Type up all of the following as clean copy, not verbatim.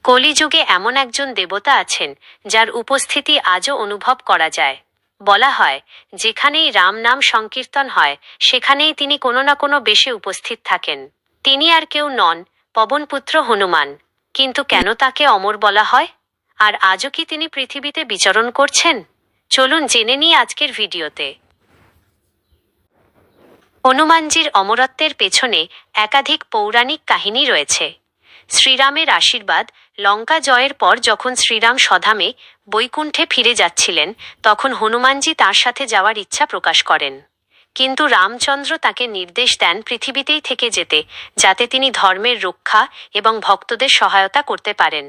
কলিযুগে এমন একজন দেবতা আছেন যার উপস্থিতি আজও অনুভব করা যায়। বলা হয়, যেখানেই রাম নাম সংকীর্তন হয় সেখানেই তিনি কোনো না কোনো বেশে উপস্থিত থাকেন। তিনি আর কেউ নন, পবনপুত্র হনুমান। কিন্তু কেন তাকে অমর বলা হয়? আর আজও কি তিনি পৃথিবীতে বিচরণ করছেন? চলুন জেনে নিই আজকের ভিডিওতে। হনুমানজির অমরত্বের পেছনে একাধিক পৌরাণিক কাহিনী রয়েছে। শ্রীরামের আশীর্বাদ। লঙ্কা জয়ের পর যখন শ্রীরাম স্বধামে বৈকুণ্ঠে ফিরে যাচ্ছিলেন, তখন হনুমানজি তার সাথে যাওয়ার ইচ্ছা প্রকাশ করেন। কিন্তু রামচন্দ্র তাকে নির্দেশ দেন পৃথিবীতেই থেকে যেতে, যাতে তিনি ধর্মের রক্ষা এবং ভক্তদের সহায়তা করতে পারেন।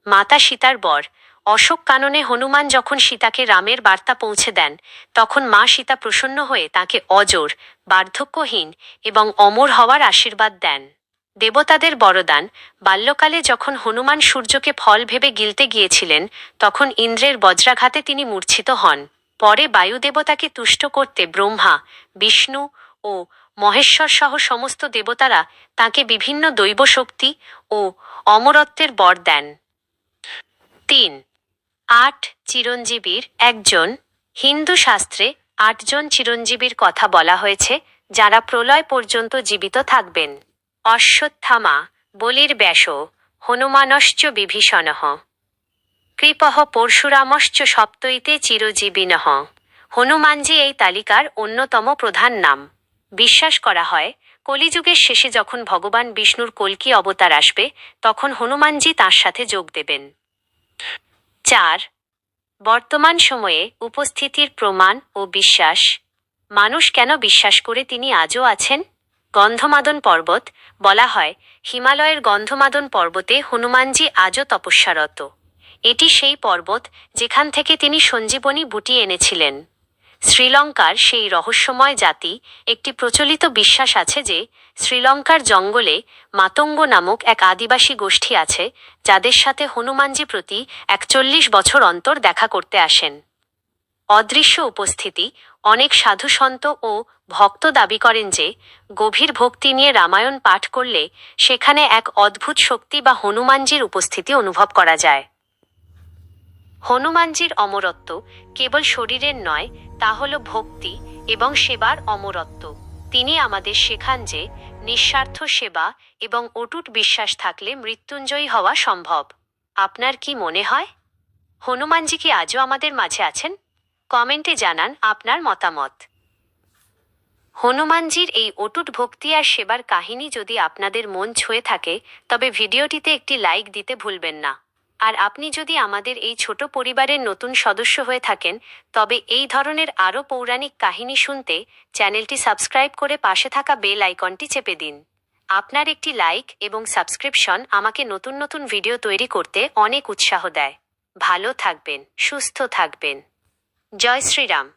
মাতা সীতার বর অশোক কাননে হনুমান যখন সীতাকে রামের বার্তা পৌঁছে দেন, তখন মা সীতা প্রসন্ন হয়ে তাকে অজর, বার্ধক্যহীন এবং অমর হওয়ার আশীর্বাদ দেন। দেবতাদের বরদান। বাল্যকালে যখন হনুমান সূর্যকে ফল ভেবে গিলতে গিয়েছিলেন, তখন ইন্দ্রের বজ্রাঘাতে তিনি মূর্ছিত হন। পরে বায়ুদেবতাকে তুষ্ট করতে ব্রহ্মা, বিষ্ণু ও মহেশ্বর সহ সমস্ত দেবতারা তাকে বিভিন্ন দৈব শক্তি ও অমরত্বের বর দেন। ৩. ৮ চিরঞ্জীবীর একজন। হিন্দু শাস্ত্রে ৮ জন চিরঞ্জীবীর কথা বলা হয়েছে, যারা প্রলয় পর্যন্ত জীবিত থাকবেন। অশ্বত্থামা, বলির ব্যাস, হনুমানশ্চ বিভীষণঃ, কৃপঃ পরশুরামশ্চ সপ্তইতে চিরজীবিনঃ। হনুমানজি এই তালিকার অন্যতম প্রধান নাম। বিশ্বাস করা হয়, কলিযুগের শেষে যখন ভগবান বিষ্ণুর কল্কি অবতার আসবে, তখন হনুমানজি তাঁর সাথে যোগ দেবেন। ৪. বর্তমান সময়ে উপস্থিতির প্রমাণ ও বিশ্বাস। মানুষ কেন বিশ্বাস করে তিনি আজও আছেন? গন্ধমাদন পর্বত। বলা হয়, হিমালয়ের গন্ধমাদন পর্বতে হনুমানজি আজও তপস্যারত। এটি সেই পর্বত যেখান থেকে তিনি সঞ্জীবনী বুটি এনেছিলেন। শ্রীলঙ্কার সেই রহস্যময় জাতি একটি প্রচলিত বিশ্বাস আছে যে শ্রীলঙ্কার জঙ্গলে মাতঙ্গ নামক এক আদিবাসী গোষ্ঠী আছে, যাদের সাথে হনুমানজি প্রতি ৪১ বছর অন্তর দেখা করতে আসেন। অদৃশ্য উপস্থিতি। অনেক সাধুসন্ত ও ভক্ত দাবি করেন যে গভীর ভক্তি নিয়ে রামায়ণ পাঠ করলে সেখানে এক অদ্ভুত শক্তি বা হনুমানজির উপস্থিতি অনুভব করা যায়। হনুমানজির অমরত্ব কেবল শরীরের নয়, তা হল ভক্তি এবং সেবার অমরত্ব। তিনি আমাদের শেখান যে নিঃস্বার্থ সেবা এবং অটুট বিশ্বাস থাকলে মৃত্যুঞ্জয়ী হওয়া সম্ভব। আপনার কি মনে হয়, হনুমানজি কি আজও আমাদের মাঝে আছেন? কমেন্টে জানান আপনার মতামত। হনুমানজির এই অটুট ভক্তি আর সেবার কাহিনী যদি আপনাদের মন ছুঁয়ে থাকে, তবে ভিডিওটিতে একটি লাইক দিতে ভুলবেন না। আর আপনি যদি আমাদের এই ছোট পরিবারের নতুন সদস্য হয়ে থাকেন, তবে এই ধরনের আরও পৌরাণিক কাহিনী শুনতে চ্যানেলটি সাবস্ক্রাইব করে পাশে থাকা বেল আইকনটি চেপে দিন। আপনার একটি লাইক এবং সাবস্ক্রিপশন আমাকে নতুন নতুন ভিডিও তৈরি করতে অনেক উৎসাহ দেয়। ভালো থাকবেন, সুস্থ থাকবেন। জয় শ্রীরাম।